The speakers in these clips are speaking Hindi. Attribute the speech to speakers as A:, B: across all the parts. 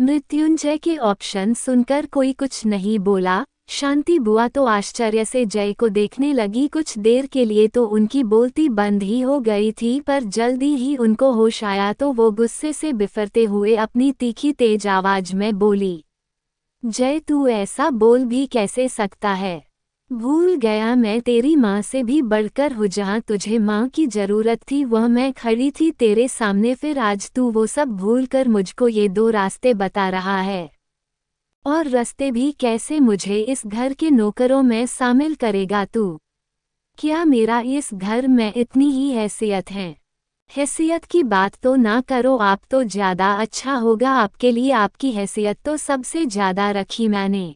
A: मृत्युंजय के ऑप्शन सुनकर कोई कुछ नहीं बोला। शांति बुआ तो आश्चर्य से जय को देखने लगी। कुछ देर के लिए तो उनकी बोलती बंद ही हो गई थी, पर जल्दी ही उनको होश आया तो वो गुस्से से बिफरते हुए अपनी तीखी तेज आवाज में बोली, जय तू ऐसा बोल भी कैसे सकता है? भूल गया मैं तेरी माँ से भी बढ़कर हूँ। जहाँ तुझे माँ की जरूरत थी वह मैं खड़ी थी तेरे सामने, फिर आज तू वो सब भूल कर मुझको ये दो रास्ते बता रहा है। और रास्ते भी कैसे? मुझे इस घर के नौकरों में शामिल करेगा तू? क्या मेरा इस घर में इतनी ही हैसियत है? हैसियत की बात तो ना करो, आप तो ज्यादा अच्छा होगा आपके लिए, आपकी हैसियत तो सबसे ज्यादा रखी मैंने।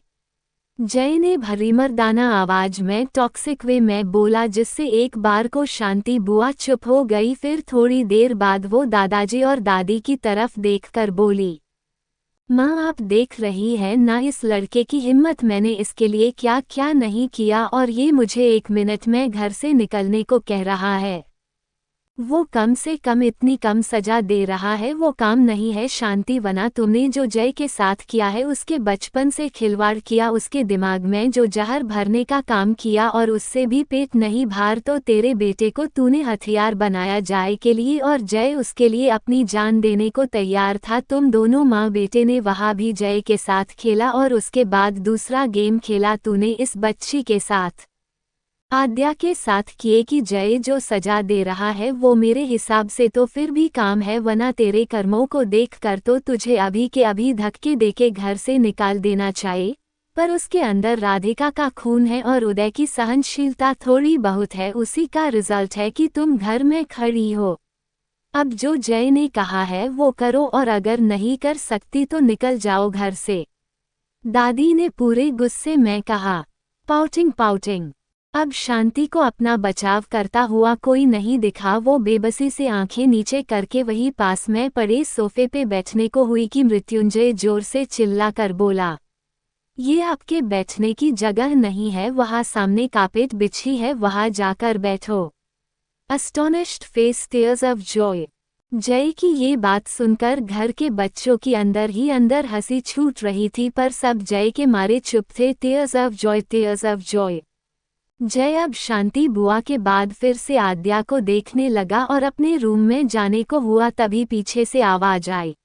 A: जय ने भरी मर्दाना आवाज में टॉक्सिक वे में बोला, जिससे एक बार को शांति बुआ चुप हो गई। फिर थोड़ी देर बाद वो दादाजी और दादी की तरफ देखकर बोली, माँ आप देख रही है ना इस लड़के की हिम्मत, मैंने इसके लिए क्या क्या नहीं किया और ये मुझे 1 मिनट में घर से निकलने को कह रहा है। वो कम से कम इतनी कम सजा दे रहा है, वो काम नहीं है। शांति वना तुमने जो जय के साथ किया है, उसके बचपन से खिलवाड़ किया, उसके दिमाग में जो जहर भरने का काम किया और उससे भी पेट नहीं भार, तो तेरे बेटे को तूने हथियार बनाया जय के लिए और जय उसके लिए अपनी जान देने को तैयार था। तुम दोनों माँ बेटे ने वहाँ भी जय के साथ खेला और उसके बाद दूसरा गेम खेला तूने इस बच्ची के साथ, आद्या के साथ किए कि जय जो सजा दे रहा है वो मेरे हिसाब से तो फिर भी काम है, वरना तेरे कर्मों को देखकर तो तुझे अभी के अभी धक्के देके घर से निकाल देना चाहिए। पर उसके अंदर राधिका का खून है और उदय की सहनशीलता थोड़ी बहुत है, उसी का रिजल्ट है कि तुम घर में खड़ी हो। अब जो जय ने कहा है वो करो, और अगर नहीं कर सकती तो निकल जाओ घर से, दादी ने पूरे गुस्से में कहा। पाउटिंग। अब शांति को अपना बचाव करता हुआ कोई नहीं दिखा। वो बेबसी से आंखें नीचे करके वही पास में पड़े सोफे पे बैठने को हुई कि मृत्युंजय जोर से चिल्लाकर बोला, ये आपके बैठने की जगह नहीं है, वहाँ सामने कार्पेट बिछी है, वहाँ जाकर बैठो। अस्टोनिश्ड फेस, टीयर्स ऑफ जॉय। जय की ये बात सुनकर घर के बच्चों की अंदर ही अंदर हंसी छूट रही थी, पर सब जय के मारे चुप थे। Tears of Joy. जय अब शांति बुआ के बाद फिर से आद्या को देखने लगा और अपने रूम में जाने को हुआ, तभी पीछे से आवाज आई, ...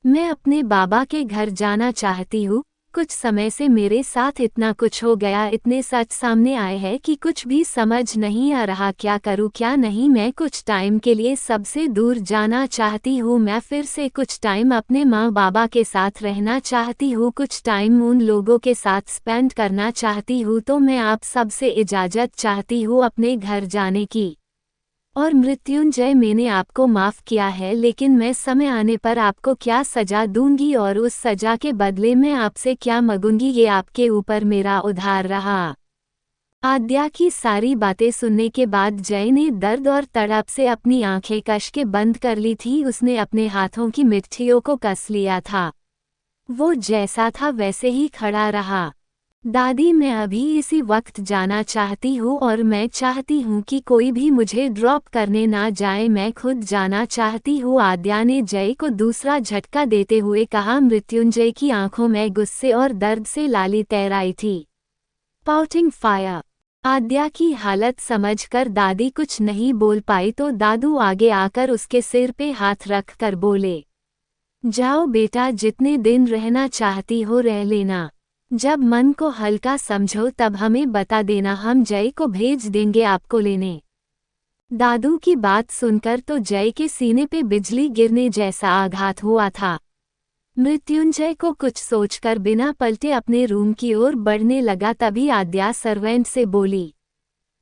A: मैं अपने बाबा के घर जाना चाहती हूँ। कुछ समय से मेरे साथ इतना कुछ हो गया, इतने सच सामने आए हैं कि कुछ भी समझ नहीं आ रहा, क्या करूँ क्या नहीं। मैं कुछ टाइम के लिए सबसे दूर जाना चाहती हूँ, मैं फिर से कुछ टाइम अपने माँ बाबा के साथ रहना चाहती हूँ, कुछ टाइम उन लोगों के साथ स्पेंड करना चाहती हूँ। तो मैं आप सबसे इजाज़त चाहती हूँ अपने घर जाने की। और मृत्युंजय, मैंने आपको माफ़ किया है, लेकिन मैं समय आने पर आपको क्या सज़ा दूंगी और उस सज़ा के बदले में आपसे क्या मांगूंगी, ये आपके ऊपर मेरा उधार रहा। आद्या की सारी बातें सुनने के बाद जय ने दर्द और तड़प से अपनी आंखें कस के बंद कर ली थी। उसने अपने हाथों की मिट्टियों को कस लिया था। वो जैसा था वैसे ही खड़ा रहा। दादी, मैं अभी इसी वक्त जाना चाहती हूँ और मैं चाहती हूँ कि कोई भी मुझे ड्रॉप करने ना जाए, मैं खुद जाना चाहती हूँ, आद्या ने जय को दूसरा झटका देते हुए कहा। मृत्युंजय की आंखों में गुस्से और दर्द से लाली तैर आई थी। Pouting fire. आद्या की हालत समझकर दादी कुछ नहीं बोल पाई तो दादू आगे आकर उसके सिर पे हाथ रख कर बोले, जाओ बेटा, जितने दिन रहना चाहती हो रह लेना, जब मन को हल्का समझो तब हमें बता देना, हम जय को भेज देंगे आपको लेने। दादू की बात सुनकर तो जय के सीने पे बिजली गिरने जैसा आघात हुआ था। मृत्युंजय को कुछ सोचकर बिना पलटे अपने रूम की ओर बढ़ने लगा, तभी आद्या सर्वेंट से बोली,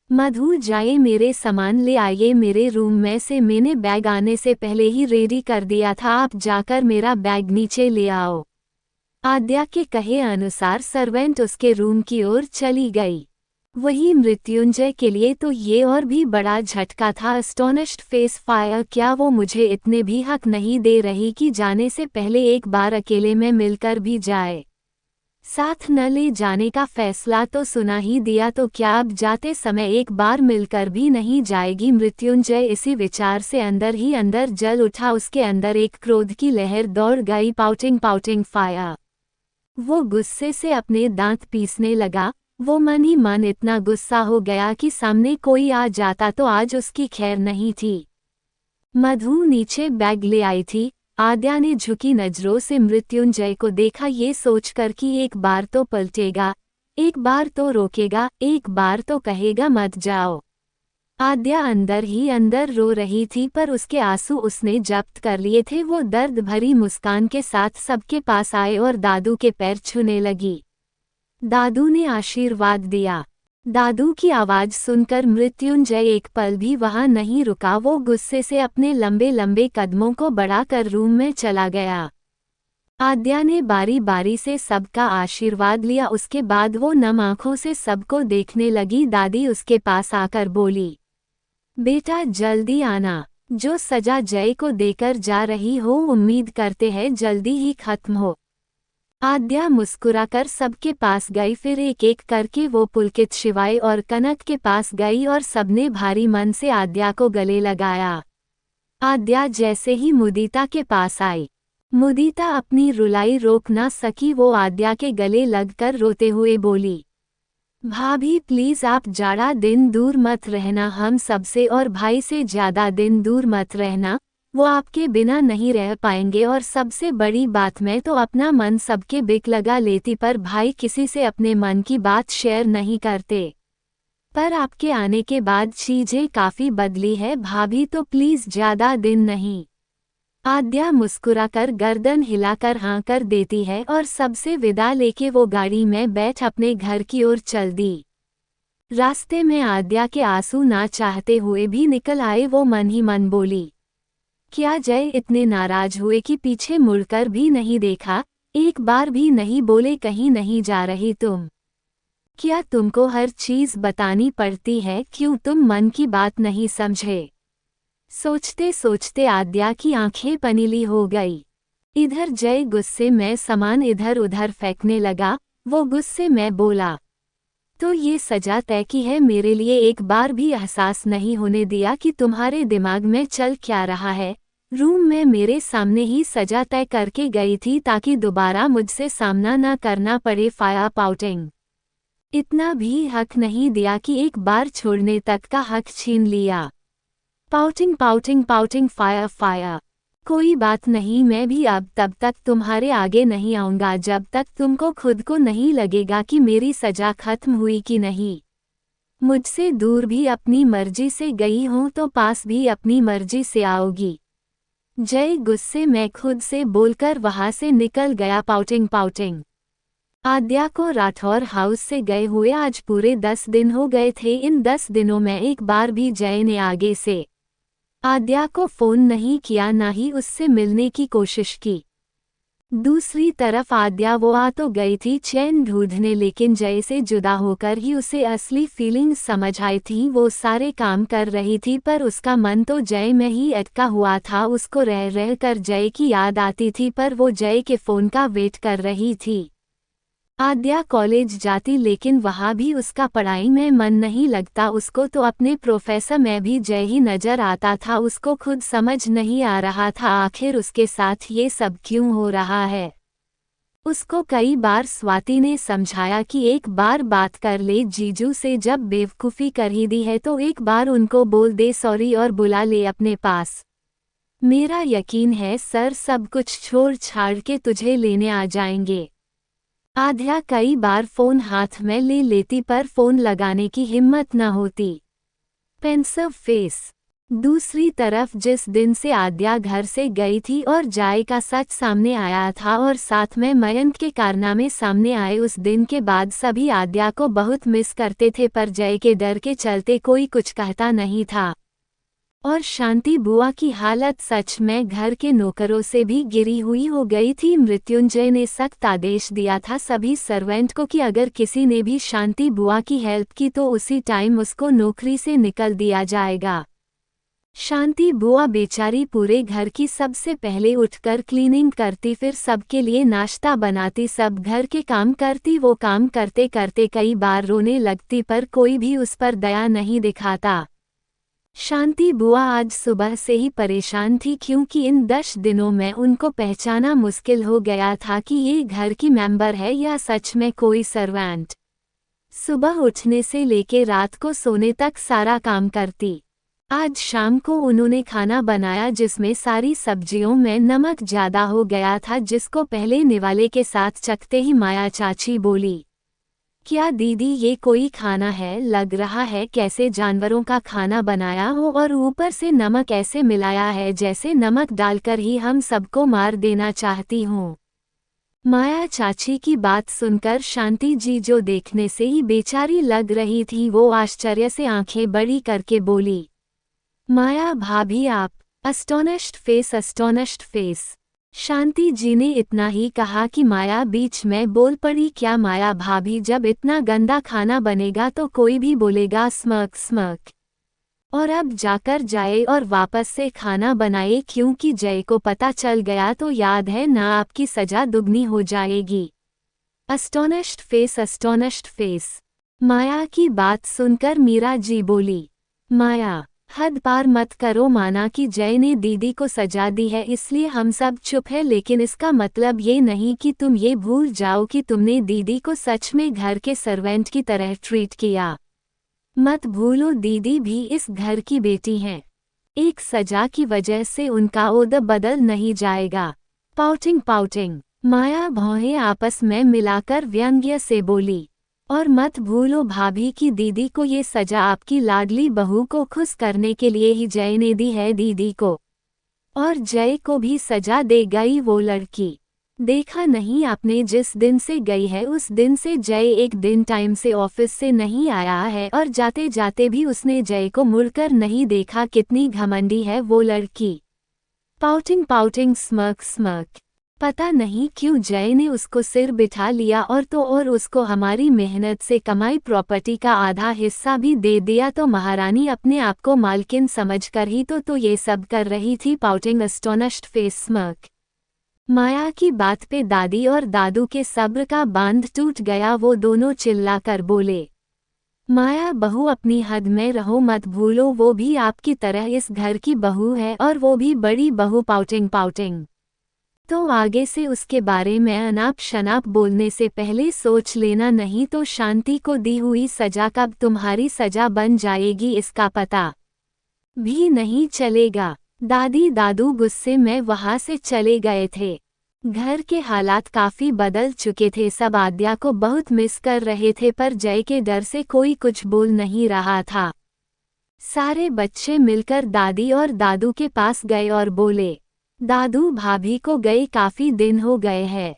A: मधु जाइए मेरे सामान ले आइए, मेरे रूम में से मैंने बैग आने से पहले ही रेडी कर दिया था, आप जाकर मेरा बैग नीचे ले आओ। आद्या के कहे अनुसार सर्वेंट उसके रूम की ओर चली गई। वही मृत्युंजय के लिए तो ये और भी बड़ा झटका था। अस्टोनिश्ड फेस, फायर, क्या वो मुझे इतने भी हक नहीं दे रही कि जाने से पहले एक बार अकेले में मिलकर भी जाए? साथ न ले जाने का फैसला तो सुना ही दिया तो क्या अब जाते समय एक बार मिलकर भी नहीं जाएगी। मृत्युंजय इसी विचार से अंदर ही अंदर जल उठा। उसके अंदर एक क्रोध की लहर दौड़ गई। Pouting pouting fire. वो गुस्से से अपने दांत पीसने लगा। वो मन ही मन इतना गुस्सा हो गया कि सामने कोई आ जाता तो आज उसकी खैर नहीं थी। मधु नीचे बैग ले आई थी। आद्या ने झुकी नजरों से मृत्युंजय को देखा, ये सोचकर कि एक बार तो पलटेगा, एक बार तो रोकेगा, एक बार तो कहेगा मत जाओ। आद्या अंदर ही अंदर रो रही थी पर उसके आंसू उसने जब्त कर लिए थे। वो दर्द भरी मुस्कान के साथ सबके पास आए और दादू के पैर छूने लगी। दादू ने आशीर्वाद दिया। दादू की आवाज सुनकर मृत्युंजय एक पल भी वहां नहीं रुका। वो गुस्से से अपने लंबे लंबे कदमों को बढ़ाकर रूम में चला गया। आद्या ने बारी बारी से सबका आशीर्वाद लिया। उसके बाद वो नम आंखों से सबको देखने लगी। दादी उसके पास आकर बोली, बेटा जल्दी आना, जो सजा जय को देकर जा रही हो उम्मीद करते हैं जल्दी ही खत्म हो। आद्या मुस्कुराकर सबके पास गई। फिर एक एक करके वो पुलकित, शिवाय और कनक के पास गई और सबने भारी मन से आद्या को गले लगाया। आद्या जैसे ही मुदीता के पास आई, मुदीता अपनी रुलाई रोक ना सकी। वो आद्या के गले लगकर रोते हुए बोली, भाभी प्लीज आप ज्यादा दिन दूर मत रहना हम सबसे, और भाई से ज्यादा दिन दूर मत रहना, वो आपके बिना नहीं रह पाएंगे। और सबसे बड़ी बात, मैं तो अपना मन सबके बिक लगा लेती पर भाई किसी से अपने मन की बात शेयर नहीं करते। पर आपके आने के बाद चीजें काफी बदली है भाभी, तो प्लीज ज्यादा दिन नहीं। आद्या मुस्कुराकर गर्दन हिलाकर हाँ कर देती है और सबसे विदा लेके वो गाड़ी में बैठ अपने घर की ओर चल दी। रास्ते में आद्या के आंसू ना चाहते हुए भी निकल आए। वो मन ही मन बोली, क्या जय इतने नाराज हुए कि पीछे मुड़कर भी नहीं देखा, एक बार भी नहीं बोले कहीं नहीं जा रही तुम? क्या तुमको हर चीज बतानी पड़ती है? क्यों तुम मन की बात नहीं समझे? सोचते सोचते आद्या की आंखें पनीली हो गई। इधर जय गुस्से में सामान इधर उधर फेंकने लगा। वो गुस्से में बोला, तो ये सजा तय की है मेरे लिए? एक बार भी एहसास नहीं होने दिया कि तुम्हारे दिमाग में चल क्या रहा है। रूम में मेरे सामने ही सजा तय करके गई थी ताकि दोबारा मुझसे सामना न करना पड़े। Fire pouting. इतना भी हक नहीं दिया कि एक बार छोड़ने तक का हक छीन लिया। Pouting pouting pouting fire fire. कोई बात नहीं, मैं भी अब तब तक तुम्हारे आगे नहीं आऊंगा जब तक तुमको खुद को नहीं लगेगा कि मेरी सजा खत्म हुई कि नहीं। मुझसे दूर भी अपनी मर्जी से गई हूं तो पास भी अपनी मर्जी से आओगी। जय गुस्से में खुद से बोलकर वहां से निकल गया। Pouting pouting. आद्या को राठौर हाउस से गए हुए आज पूरे 10 दिन हो गए थे। इन 10 दिनों में एक बार भी जय ने आगे से आद्या को फोन नहीं किया, ना ही उससे मिलने की कोशिश की। दूसरी तरफ आद्या वो आ तो गई थी चैन ढूंढने, लेकिन जय से जुदा होकर ही उसे असली फीलिंग्स समझ आई थी। वो सारे काम कर रही थी पर उसका मन तो जय में ही अटका हुआ था। उसको रह रह कर जय की याद आती थी पर वो जय के फोन का वेट कर रही थी। आद्या कॉलेज जाती लेकिन वहाँ भी उसका पढ़ाई में मन नहीं लगता। उसको तो अपने प्रोफेसर में भी जय ही नजर आता था। उसको खुद समझ नहीं आ रहा था आखिर उसके साथ ये सब क्यों हो रहा है। उसको कई बार स्वाति ने समझाया कि एक बार बात कर ले जीजू से, जब बेवकूफ़ी कर ही दी है तो एक बार उनको बोल दे सॉरी और बुला ले अपने पास। मेरा यकीन है सर सब कुछ छोड़ छाड़ के तुझे लेने आ जाएंगे। आद्या कई बार फोन हाथ में ले लेती पर फोन लगाने की हिम्मत न होती। Pensive face. दूसरी तरफ जिस दिन से आद्या घर से गई थी और जय का सच सामने आया था और साथ में मयंक के कारनामे सामने आए, उस दिन के बाद सभी आद्या को बहुत मिस करते थे पर जय के डर के चलते कोई कुछ कहता नहीं था। और शांति बुआ की हालत सच में घर के नौकरों से भी गिरी हुई हो गई थी। मृत्युंजय ने सख्त आदेश दिया था सभी सर्वेंट को कि अगर किसी ने भी शांति बुआ की हेल्प की तो उसी टाइम उसको नौकरी से निकल दिया जाएगा। शांति बुआ बेचारी पूरे घर की सबसे पहले उठकर क्लीनिंग करती, फिर सबके लिए नाश्ता बनाती, सब घर के काम करती। वो काम करते करते कई बार रोने लगती, पर कोई भी उस पर दया नहीं दिखाता। शांति बुआ आज सुबह से ही परेशान थी, क्योंकि इन 10 दिनों में उनको पहचाना मुश्किल हो गया था कि ये घर की मेंबर है या सच में कोई सर्वेंट। सुबह उठने से लेके रात को सोने तक सारा काम करती। आज शाम को उन्होंने खाना बनाया जिसमें सारी सब्जियों में नमक ज्यादा हो गया था, जिसको पहले निवाले के साथ चखते ही माया चाची बोली, क्या दीदी ये कोई खाना है? लग रहा है कैसे जानवरों का खाना बनाया हो और ऊपर से नमक ऐसे मिलाया है जैसे नमक डालकर ही हम सबको मार देना चाहती हूँ। माया चाची की बात सुनकर शांति जी जो देखने से ही बेचारी लग रही थी, वो आश्चर्य से आंखें बड़ी करके बोली, माया भाभी आप? अस्टोनिश्ड फेस। शांति जी ने इतना ही कहा कि माया बीच में बोल पड़ी, क्या माया भाभी, जब इतना गंदा खाना बनेगा तो कोई भी बोलेगा स्मर्क। और अब जाकर जाए और वापस से खाना बनाए, क्योंकि जय को पता चल गया तो याद है ना, आपकी सजा दुगनी हो जाएगी। अस्टोनिश्ड फेस। माया की बात सुनकर मीरा जी बोली, माया हद पार मत करो, माना कि जय ने दीदी को सजा दी है इसलिए हम सब चुप है, लेकिन इसका मतलब ये नहीं कि तुम ये भूल जाओ कि तुमने दीदी को सच में घर के सर्वेंट की तरह ट्रीट किया। मत भूलो, दीदी भी इस घर की बेटी हैं। एक सजा की वजह से उनका ओहदा बदल नहीं जाएगा। पाउटिंग माया भौहें आपस में मिलाकर व्यंग्य से बोली, और मत भूलो भाभी की दीदी को ये सजा आपकी लाडली बहू को खुश करने के लिए ही जय ने दी है दीदी को, और जय को भी सजा दे गई वो लड़की। देखा नहीं आपने, जिस दिन से गई है उस दिन से जय एक दिन टाइम से ऑफिस से नहीं आया है, और जाते जाते भी उसने जय को मुड़कर नहीं देखा। कितनी घमंडी है वो लड़की। Pouting smirk. पता नहीं क्यों जय ने उसको सिर बिठा लिया और उसको हमारी मेहनत से कमाई प्रॉपर्टी का आधा हिस्सा भी दे दिया, तो महारानी अपने आप को मालकिन समझकर ही तो ये सब कर रही थी। Pouting astonished face smirk. Maya की बात पे दादी और दादू के सब्र का बांध टूट गया। वो दोनों चिल्लाकर बोले, माया बहू अपनी हद में रहो, मत भूलो वो भी आपकी तरह इस घर की बहू है, और वो भी बड़ी बहू। पाउटिंग तो आगे से उसके बारे में अनाप शनाप बोलने से पहले सोच लेना, नहीं तो शांति को दी हुई सजा कब तुम्हारी सजा बन जाएगी इसका पता भी नहीं चलेगा। दादी दादू गुस्से में वहां से चले गए थे। घर के हालात काफी बदल चुके थे। सब आद्या को बहुत मिस कर रहे थे, पर जय के डर से कोई कुछ बोल नहीं रहा था। सारे बच्चे मिलकर दादी और दादू के पास गए और बोले, दादू भाभी को गए काफी दिन हो गए हैं।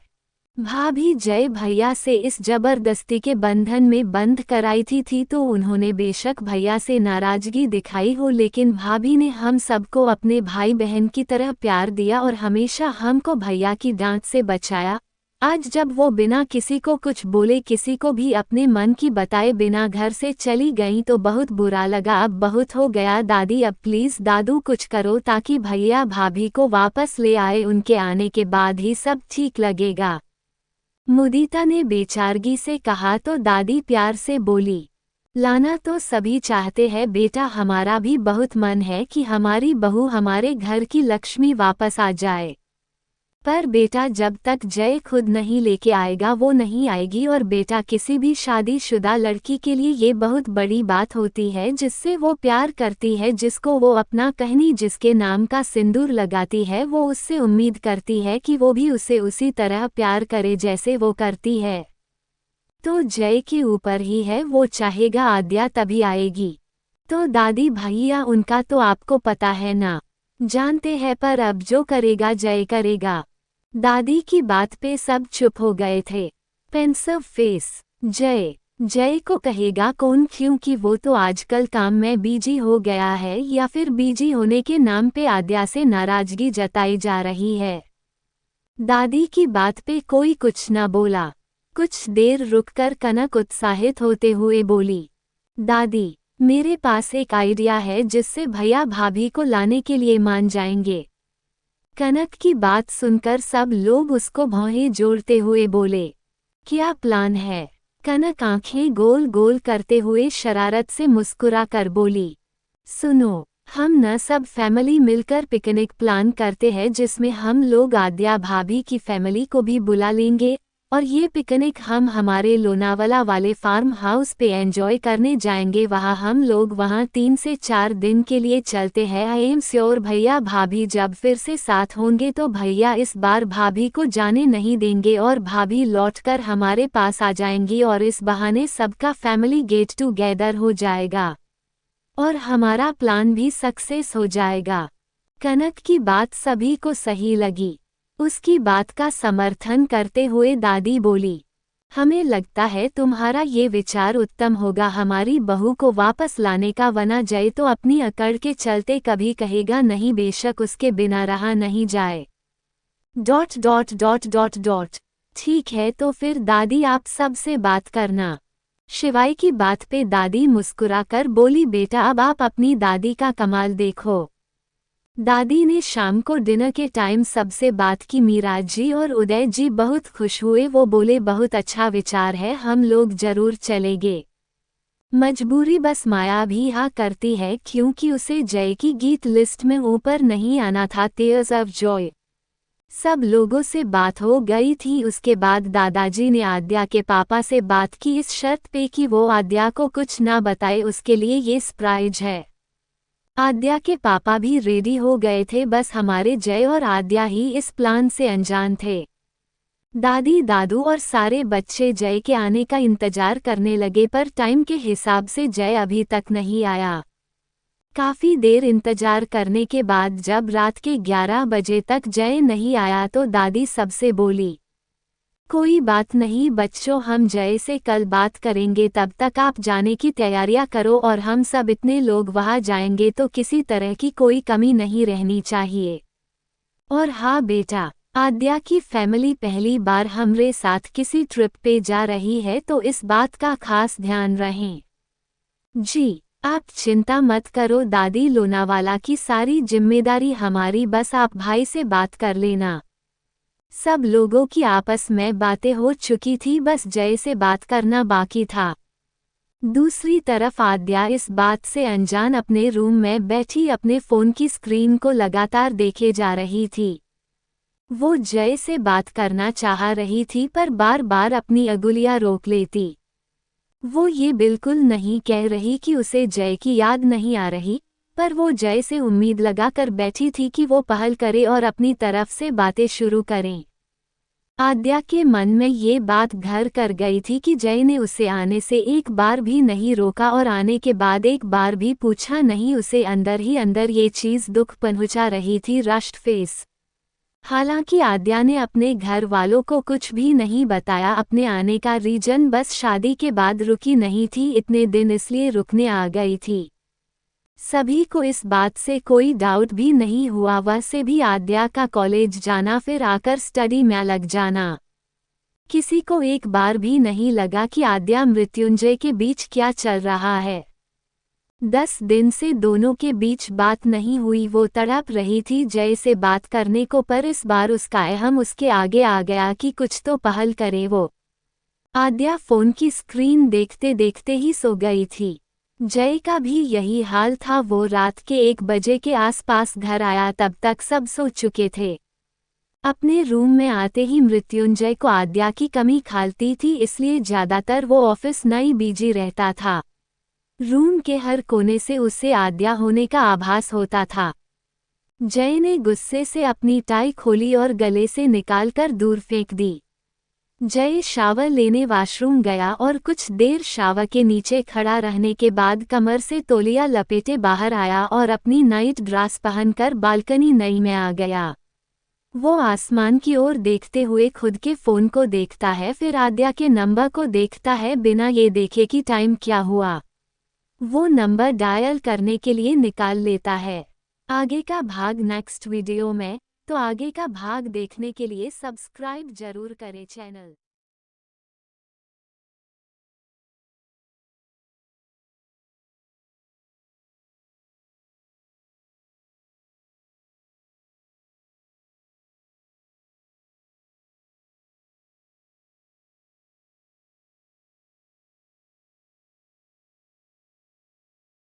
A: भाभी जय भैया से इस जबरदस्ती के बंधन में बंद कराई थी तो उन्होंने बेशक भैया से नाराजगी दिखाई हो, लेकिन भाभी ने हम सबको अपने भाई बहन की तरह प्यार दिया और हमेशा हमको भैया की डांट से बचाया। आज जब वो बिना किसी को कुछ बोले, किसी को भी अपने मन की बताए बिना घर से चली गईं तो बहुत बुरा लगा। अब बहुत हो गया दादी, अब प्लीज दादू कुछ करो ताकि भैया भाभी को वापस ले आए, उनके आने के बाद ही सब ठीक लगेगा। मुदीता ने बेचारगी से कहा तो दादी प्यार से बोली, लाना तो सभी चाहते हैं बेटा, हमारा भी बहुत मन है कि हमारी बहू हमारे घर की लक्ष्मी वापस आ जाए, पर बेटा जब तक जय खुद नहीं लेके आएगा वो नहीं आएगी। और बेटा किसी भी शादीशुदा लड़की के लिए ये बहुत बड़ी बात होती है, जिससे वो प्यार करती है, जिसको वो अपना कहनी, जिसके नाम का सिंदूर लगाती है, वो उससे उम्मीद करती है कि वो भी उसे उसी तरह प्यार करे जैसे वो करती है। तो जय के ऊपर ही है, वो चाहेगा आद्या तभी आएगी। तो दादी भैया उनका तो आपको पता है ना, जानते हैं, पर अब जो करेगा जय करेगा। दादी की बात पे सब चुप हो गए थे। Pensive face. जय को कहेगा कौन, क्योंकि वो तो आजकल काम में बिजी हो गया है, या फिर बिजी होने के नाम पे आद्या से नाराजगी जताई जा रही है। दादी की बात पे कोई कुछ न बोला। कुछ देर रुककर कनक उत्साहित होते हुए बोली, दादी मेरे पास एक आइडिया है जिससे भैया भाभी को लाने के लिए मान जाएंगे। कनक की बात सुनकर सब लोग उसको भौहें जोड़ते हुए बोले, क्या प्लान है? कनक आंखें गोल गोल करते हुए शरारत से मुस्कुरा कर बोली, सुनो, हम न सब फैमिली मिलकर पिकनिक प्लान करते हैं जिसमें हम लोग आद्या भाभी की फैमिली को भी बुला लेंगे और ये पिकनिक हम हमारे लोनावाला वाले फार्म हाउस पे एंजॉय करने जाएंगे। वहाँ हम लोग वहाँ 3 से 4 दिन के लिए चलते हैं। आई एम श्योर भैया भाभी जब फिर से साथ होंगे तो भैया इस बार भाभी को जाने नहीं देंगे और भाभी लौटकर हमारे पास आ जाएंगी और इस बहाने सबका फैमिली गेट टुगेदर हो जाएगा और हमारा प्लान भी सक्सेस हो जाएगा। कनक की बात सभी को सही लगी। उसकी बात का समर्थन करते हुए दादी बोली, हमें लगता है तुम्हारा ये विचार उत्तम होगा हमारी बहू को वापस लाने का, वरना जय तो अपनी अकड़ के चलते कभी कहेगा नहीं, बेशक उसके बिना रहा नहीं जाए। ... ठीक है तो फिर दादी आप सब से बात करना। शिवाई की बात पे दादी मुस्कुराकर बोली, बेटा अब आप अपनी दादी का कमाल देखो। दादी ने शाम को डिनर के टाइम सबसे बात की। मीरा जी और उदय जी बहुत खुश हुए। वो बोले, बहुत अच्छा विचार है, हम लोग जरूर चलेंगे। मजबूरी बस माया भी हाँ करती है क्योंकि उसे जय की गीत लिस्ट में ऊपर नहीं आना था। Tears of Joy. सब लोगों से बात हो गई थी। उसके बाद दादाजी ने आद्या के पापा से बात की इस शर्त पे कि वो आद्या को कुछ ना बताए, उसके लिए ये सरप्राइज है। आद्या के पापा भी रेडी हो गए थे, बस हमारे जय और आद्या ही इस प्लान से अनजान थे। दादी दादू और सारे बच्चे जय के आने का इंतजार करने लगे पर टाइम के हिसाब से जय अभी तक नहीं आया। काफी देर इंतजार करने के बाद जब रात के 11 बजे तक जय नहीं आया तो दादी सबसे बोली, कोई बात नहीं बच्चों, हम जय से कल बात करेंगे, तब तक आप जाने की तैयारियां करो और हम सब इतने लोग वहां जाएंगे तो किसी तरह की कोई कमी नहीं रहनी चाहिए। और हाँ बेटा, आद्या की फैमिली पहली बार हमरे साथ किसी ट्रिप पे जा रही है तो इस बात का खास ध्यान रखें। जी आप चिंता मत करो दादी, लोनावाला की सारी जिम्मेदारी हमारी, बस आप भाई से बात कर लेना। सब लोगों की आपस में बातें हो चुकी थी, बस जय से बात करना बाकी था। दूसरी तरफ आद्या इस बात से अनजान अपने रूम में बैठी अपने फोन की स्क्रीन को लगातार देखे जा रही थी। वो जय से बात करना चाह रही थी पर बार बार अपनी अंगुलियां रोक लेती। वो ये बिल्कुल नहीं कह रही कि उसे जय की याद नहीं आ रही, पर वो जय से उम्मीद लगाकर बैठी थी कि वो पहल करे और अपनी तरफ से बातें शुरू करें। आद्या के मन में ये बात घर कर गई थी कि जय ने उसे आने से एक बार भी नहीं रोका और आने के बाद एक बार भी पूछा नहीं। उसे अंदर ही अंदर ये चीज़ दुख पहुंचा रही थी। Rushed face. हालांकि आद्या ने अपने घर वालों को कुछ भी नहीं बताया अपने आने का रीजन, बस शादी के बाद रुकी नहीं थी इतने दिन इसलिए रुकने आ गई थी। सभी को इस बात से कोई डाउट भी नहीं हुआ, वैसे भी आद्या का कॉलेज जाना फिर आकर स्टडी में लग जाना। किसी को एक बार भी नहीं लगा कि आद्या मृत्युंजय के बीच क्या चल रहा है। 10 दिन से दोनों के बीच बात नहीं हुई। वो तड़प रही थी जय से बात करने को, पर इस बार उसका अहम उसके आगे आ गया कि कुछ तो पहल करे वो। आद्या फोन की स्क्रीन देखते देखते ही सो गई थी। जय का भी यही हाल था। वो रात के 1 बजे के आसपास घर आया, तब तक सब सो चुके थे। अपने रूम में आते ही मृत्युंजय को आद्या की कमी खलती थी, इसलिए ज्यादातर वो ऑफिस नहीं बिजी रहता था। रूम के हर कोने से उसे आद्या होने का आभास होता था। जय ने गुस्से से अपनी टाई खोली और गले से निकालकर दूर फेंक दी। जय शावर लेने वॉशरूम गया और कुछ देर शावर के नीचे खड़ा रहने के बाद कमर से तौलिया लपेटे बाहर आया और अपनी नाइट ड्रेस पहनकर बालकनी नई में आ गया। वो आसमान की ओर देखते हुए खुद के फोन को देखता है, फिर आद्या के नंबर को देखता है बिना ये देखे कि टाइम क्या हुआ। वो नंबर डायल करने के लिए निकाल लेता है। आगे का भाग नेक्स्ट वीडियो में, तो आगे का भाग देखने के लिए सब्सक्राइब जरूर करें चैनल।